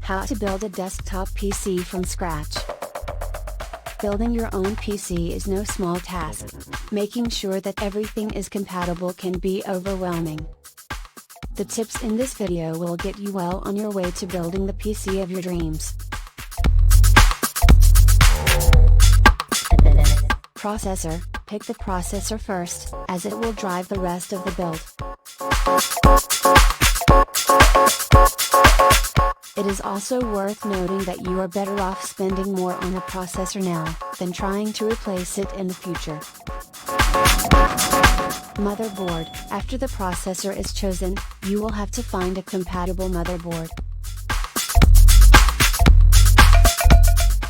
How to build a desktop PC from scratch. Building your own PC is no small task. Making sure that everything is compatible can be overwhelming. The tips in this video will get you well on your way to building the PC of your dreams. Processor. Pick the processor first, as it will drive the rest of the build. It is also worth noting that you are better off spending more on a processor now, than trying to replace it in the future. Motherboard. After the processor is chosen, you will have to find a compatible motherboard.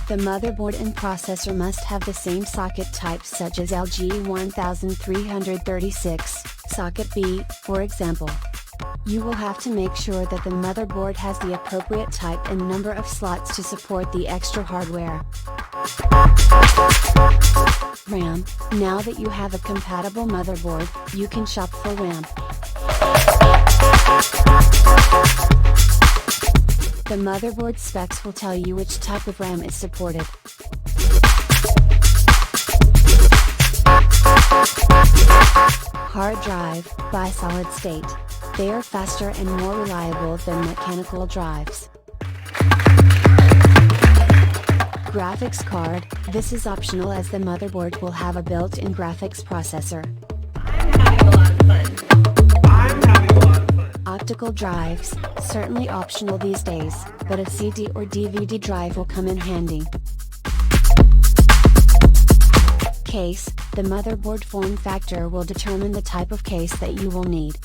The motherboard and processor must have the same socket types such as LG1336, socket B, for example. You will have to make sure that the motherboard has the appropriate type and number of slots to support the extra hardware. RAM. Now that you have a compatible motherboard, you can shop for RAM. The motherboard specs will tell you which type of RAM is supported. Hard drive, by solid state. They are faster and more reliable than mechanical drives. Graphics card. This is optional as the motherboard will have a built-in graphics processor. I'm having a lot of fun. Optical drives, certainly optional these days, but a CD or DVD drive will come in handy. Case. The motherboard form factor will determine the type of case that you will need.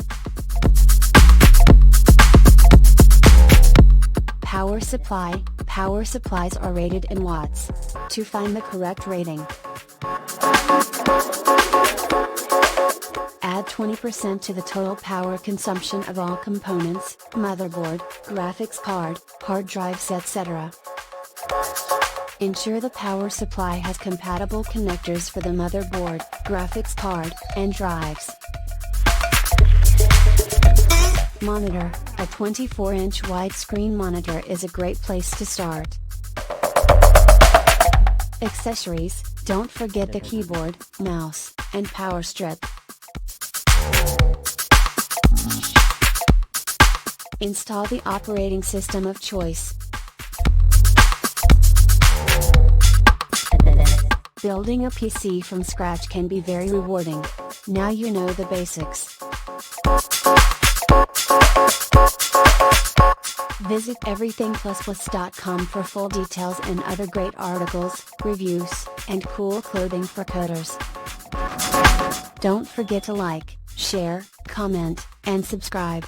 Power supply. Power supplies are rated in watts. To find the correct rating, add 20% to the total power consumption of all components, motherboard, graphics card, hard drives, etc. Ensure the power supply has compatible connectors for the motherboard, graphics card, and drives. Monitor. A 24-inch widescreen monitor is a great place to start. Accessories. Don't forget the keyboard, mouse, and power strip. Install the operating system of choice. Building a PC from scratch can be very rewarding. Now you know the basics. Visit everythingplusplus.com for full details and other great articles, reviews, and cool clothing for coders. Don't forget to like, share, comment, and subscribe.